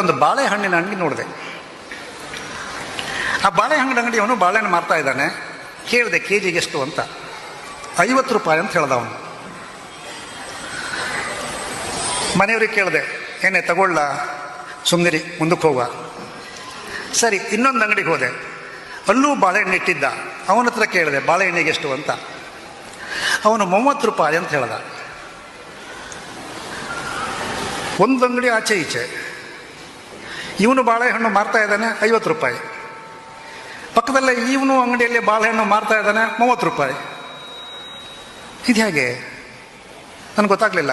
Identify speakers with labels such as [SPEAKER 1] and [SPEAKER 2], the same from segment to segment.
[SPEAKER 1] ಒಂದು ಬಾಳೆಹಣ್ಣಿನ ಅಂಗಡಿ ನೋಡಿದೆ. ಆ ಬಾಳೆಹಣ್ಣಿನ ಅಂಗಡಿಯವನು ಬಾಳೆಹಣ್ಣು ಮಾರ್ತಾ ಇದ್ದಾನೆ. ಕೇಳಿದೆ ಕೆ ಜಿಗೆ ಎಷ್ಟು ಅಂತ. 50 ರೂಪಾಯಿ ಅಂತ ಹೇಳ್ದ ಅವನು. ಮನೆಯವ್ರಿಗೆ ಕೇಳಿದೆ, ಏನೇ ತಗೊಳ್ಳ, ಸುಮ್ಮನಿರಿ, ಮುಂದಕ್ಕೆ ಹೋಗುವ. ಸರಿ, ಇನ್ನೊಂದು ಅಂಗಡಿಗೆ ಹೋದೆ. ಅಲ್ಲೂ ಬಾಳೆಹಣ್ಣು ಇಟ್ಟಿದ್ದ. ಅವನ ಹತ್ರ ಕೇಳಿದೆ ಬಾಳೆಹಣ್ಣಿಗೆ ಎಷ್ಟು ಅಂತ. ಅವನು 30 ರೂಪಾಯಿ ಅಂತ ಹೇಳ್ದ. ಒಂದು ಅಂಗಡಿ ಆಚೆ ಈಚೆ ಇವನು ಬಾಳೆಹಣ್ಣು ಮಾರ್ತಾ ಇದ್ದಾನೆ 50 ರೂಪಾಯಿ. ಪಕ್ಕದಲ್ಲೇ ಇವನು ಅಂಗಡಿಯಲ್ಲಿ ಬಾಳೆಹಣ್ಣು ಮಾರ್ತಾ ಇದ್ದಾನೆ 30 ರೂಪಾಯಿ. ಇದು ಹೇಗೆ ನನಗೆ ಗೊತ್ತಾಗಲಿಲ್ಲ.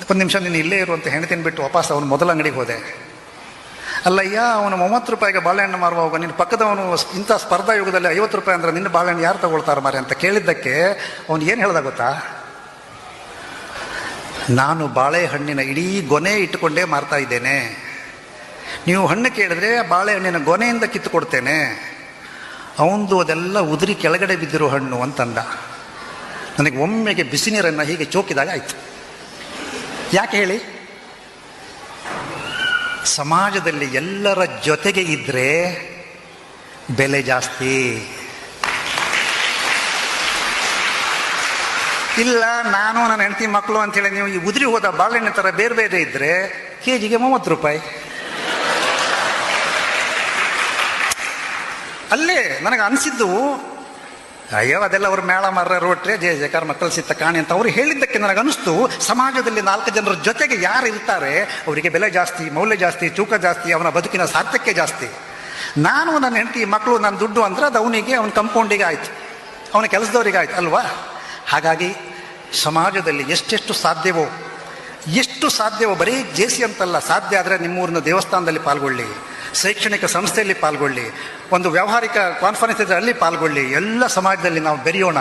[SPEAKER 1] ಒಂದು ನಿಮಿಷ ನೀನು ಇಲ್ಲೇ ಇರುವಂಥ ಹೆಣ್ತಿನ ಬಿಟ್ಟು ವಾಪಸ್ ಅವನು ಮೊದಲ ಅಂಗಡಿಗೆ ಹೋದೆ. ಅಲ್ಲಯ್ಯ, ಅವನು 30 ರೂಪಾಯಿಗೆ ಬಾಳೆಹಣ್ಣು ಮಾರುವಾಗ ನಿನ್ನ ಪಕ್ಕದವನು ಇಂಥ ಸ್ಪರ್ಧಾ ಯುಗದಲ್ಲಿ 50 ರೂಪಾಯಿ ಅಂದರೆ ನಿನ್ನ ಬಾಳೆಹಣ್ಣು ಯಾರು ತಗೊಳ್ತಾರೆ ಮಾರೆ ಅಂತ ಕೇಳಿದ್ದಕ್ಕೆ ಅವನು ಏನು ಹೇಳ್ದ ಗೊತ್ತಾ? ನಾನು ಬಾಳೆಹಣ್ಣಿನ ಇಡೀ ಗೊನೆ ಇಟ್ಟುಕೊಂಡೇ ಮಾರ್ತಾ ಇದ್ದೇನೆ. ನೀವು ಹಣ್ಣು ಕೇಳಿದ್ರೆ ಬಾಳೆಹಣ್ಣಿನ ಗೊನೆಯಿಂದ ಕಿತ್ತು ಕೊಡ್ತೇನೆ. ಅವನದು ಅದೆಲ್ಲ ಉದುರಿ ಕೆಳಗಡೆ ಬಿದ್ದಿರೋ ಹಣ್ಣು ಅಂತಂದ. ನನಗೆ ಒಮ್ಮೆಗೆ ಬಿಸಿ ನೀರನ್ನು ಹೀಗೆ ಚೋಕಿದಾಗ ಆಯಿತು. ಯಾಕೆ ಹೇಳಿ? ಸಮಾಜದಲ್ಲಿ ಎಲ್ಲರ ಜೊತೆಗೆ ಇದ್ದರೆ ಬೆಲೆ ಜಾಸ್ತಿ. ಇಲ್ಲ, ನಾನು ನನ್ನ ಹೆಂಡತಿ ಮಕ್ಕಳು ಅಂಥೇಳಿ ನೀವು ಈ ಉದುರಿ ಹೋದ ಬಾಳೆಹಣ್ಣು ಥರ ಬೇರೆ ಬೇರೆ ಇದ್ದರೆ ಕೆ ಜಿಗೆ 30 ರೂಪಾಯಿ. ಅಲ್ಲೇ ನನಗೆ ಅನಿಸಿದ್ದು, ಅಯ್ಯೋ ಅದೆಲ್ಲ ಅವ್ರ ಮೇಳ ಮರ್ರ ರೋಟ್ರೆ ಜಯ ಜಯಕಾರ ಮಕ್ಕಳು ಸಿತ್ತ ಕಾಣಿ ಅಂತ ಅವ್ರು ಹೇಳಿದ್ದಕ್ಕೆ ನನಗೆ ಅನಿಸ್ತು, ಸಮಾಜದಲ್ಲಿ 4 ಜನರ ಜೊತೆಗೆ ಯಾರು ಇರ್ತಾರೆ ಅವರಿಗೆ ಬೆಲೆ ಜಾಸ್ತಿ, ಮೌಲ್ಯ ಜಾಸ್ತಿ, ತೂಕ ಜಾಸ್ತಿ, ಅವನ ಬದುಕಿನ ಸಾರ್ಥಕ್ಯ ಜಾಸ್ತಿ. ನಾನು ನನ್ನ ಹೆಂಡತಿ ಮಕ್ಕಳು ನನ್ನ ದುಡ್ಡು ಅಂದರೆ ಅದು ಅವನಿಗೆ, ಅವನ ಕಂಪೌಂಡಿಗೆ ಆಯಿತು, ಅವನ ಕೆಲಸದವರಿಗೆ ಆಯ್ತು ಅಲ್ವಾ? ಹಾಗಾಗಿ ಸಮಾಜದಲ್ಲಿ ಎಷ್ಟು ಸಾಧ್ಯವೋ ಬರೀ ಜೇಸಿ ಅಂತಲ್ಲ, ಸಾಧ್ಯ ಆದರೆ ನಿಮ್ಮೂರಿನ ದೇವಸ್ಥಾನದಲ್ಲಿ ಪಾಲ್ಗೊಳ್ಳಿ, ಶೈಕ್ಷಣಿಕ ಸಂಸ್ಥೆಯಲ್ಲಿ ಪಾಲ್ಗೊಳ್ಳಿ, ಒಂದು ವ್ಯಾವಹಾರಿಕ ಕಾನ್ಫರೆನ್ಸ್ ಇದ್ದರೆ ಅಲ್ಲಿ ಪಾಲ್ಗೊಳ್ಳಿ. ಎಲ್ಲ ಸಮಾಜದಲ್ಲಿ ನಾವು ಬೆರೆಯೋಣ.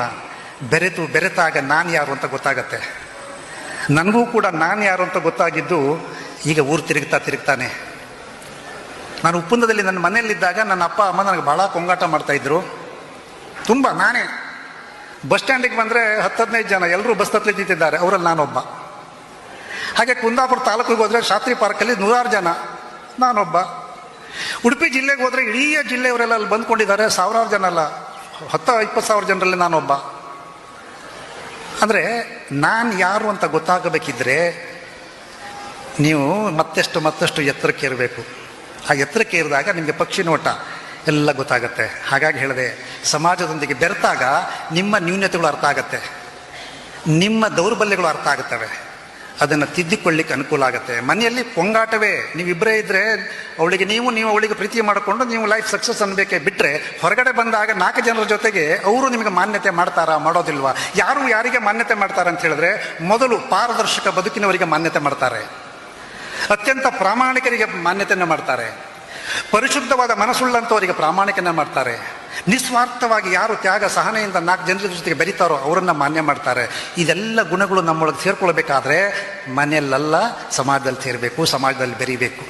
[SPEAKER 1] ಬೆರೆತಾಗ ನಾನು ಯಾರು ಅಂತ ಗೊತ್ತಾಗತ್ತೆ. ನನಗೂ ಕೂಡ ನಾನು ಯಾರು ಅಂತ ಗೊತ್ತಾಗಿದ್ದು ಈಗ ಊರು ತಿರುಗ್ತಾನೆ. ನಾನು ಉಪ್ಪುಂದದಲ್ಲಿ ನನ್ನ ಮನೆಯಲ್ಲಿದ್ದಾಗ ನನ್ನ ಅಪ್ಪ ಅಮ್ಮ ನನಗೆ ಭಾಳ ಕೊಂಗಾಟ ಮಾಡ್ತಾಯಿದ್ರು. ತುಂಬ ನಾನೇ ಬಸ್ ಸ್ಟ್ಯಾಂಡಿಗೆ ಬಂದರೆ 10-15 ಜನ ಎಲ್ಲರೂ ಬಸ್ ಹತ್ತಲಿ ನಿಂತಿದ್ದಾರೆ, ಅವರಲ್ಲಿ ನಾನೊಬ್ಬ. ಹಾಗೆ ಕುಂದಾಪುರ ತಾಲೂಕಿಗೆ ಹೋದರೆ ಶಾಸ್ತ್ರಿ ಪಾರ್ಕಲ್ಲಿ 100 ಜನ, ನಾನೊಬ್ಬ. ಉಡುಪಿ ಜಿಲ್ಲೆಗೆ ಹೋದರೆ ಇಡೀ ಜಿಲ್ಲೆಯವರೆಲ್ಲ ಅಲ್ಲಿ ಬಂದ್ಕೊಂಡಿದ್ದಾರೆ, 1000 ಜನ ಅಲ್ಲ, 10-20 ಸಾವಿರ ಜನರಲ್ಲಿ ನಾನೊಬ್ಬ. ಅಂದರೆ ನಾನು ಯಾರು ಅಂತ ಗೊತ್ತಾಗಬೇಕಿದ್ರೆ ನೀವು ಮತ್ತಷ್ಟು ಎತ್ತರಕ್ಕೆ ಇರಬೇಕು. ಆ ಎತ್ತರಕ್ಕೆ ಇರಿದಾಗ ನಿಮಗೆ ಪಕ್ಷಿ ನೋಟ ಎಲ್ಲ ಗೊತ್ತಾಗತ್ತೆ. ಹಾಗಾಗಿ ಹೇಳಿದೆ, ಸಮಾಜದೊಂದಿಗೆ ಬೆರೆತಾಗ ನಿಮ್ಮ ನ್ಯೂನತೆಗಳು ಅರ್ಥ ಆಗತ್ತೆ, ನಿಮ್ಮ ದೌರ್ಬಲ್ಯಗಳು ಅರ್ಥ ಆಗುತ್ತವೆ, ಅದನ್ನು ತಿದ್ದಿಕೊಳ್ಳಿಕ್ಕೆ ಅನುಕೂಲ ಆಗುತ್ತೆ. ಮನೆಯಲ್ಲಿ ಪೊಂಗಾಟವೇ, ನೀವಿಬ್ಬರೇ ಇದ್ದರೆ ಅವಳಿಗೆ ನೀವು ಅವಳಿಗೆ ಪ್ರೀತಿ ಮಾಡಿಕೊಂಡು ನೀವು ಲೈಫ್ ಸಕ್ಸಸ್ ಅನ್ಬೇಕೇ ಬಿಟ್ಟರೆ, ಹೊರಗಡೆ ಬಂದಾಗ 4 ಜನರ ಜೊತೆಗೆ ಅವರು ನಿಮಗೆ ಮಾನ್ಯತೆ ಮಾಡ್ತಾರಾ, ಮಾಡೋದಿಲ್ವಾ? ಯಾರಿಗೆ ಮಾನ್ಯತೆ ಮಾಡ್ತಾರೆ ಅಂತ ಹೇಳಿದ್ರೆ, ಮೊದಲು ಪಾರದರ್ಶಕ ಬದುಕಿನವರಿಗೆ ಮಾನ್ಯತೆ ಮಾಡ್ತಾರೆ, ಅತ್ಯಂತ ಪ್ರಾಮಾಣಿಕರಿಗೆ ಮಾನ್ಯತೆಯನ್ನು ಮಾಡ್ತಾರೆ, ಪರಿಶುದ್ಧವಾದ ಮನಸ್ಸುಳ್ಳಂಥವರಿಗೆ ಪ್ರಾಮಾಣಿಕನ ಮಾಡ್ತಾರೆ, ನಿಸ್ವಾರ್ಥವಾಗಿ ಯಾರು ತ್ಯಾಗ ಸಹನೆಯಿಂದ 4 ಜನರ ಜೊತೆಗೆ ಬೆರೀತಾರೋ ಅವರನ್ನು ಮಾನ್ಯ ಮಾಡ್ತಾರೆ. ಇದೆಲ್ಲ ಗುಣಗಳು ನಮ್ಮೊಳಗೆ ಸೇರ್ಕೊಳ್ಬೇಕಾದ್ರೆ ಮನೆಯಲ್ಲೆಲ್ಲ ಸಮಾಜದಲ್ಲಿ ಸೇರಬೇಕು, ಸಮಾಜದಲ್ಲಿ ಬೆರೀಬೇಕು.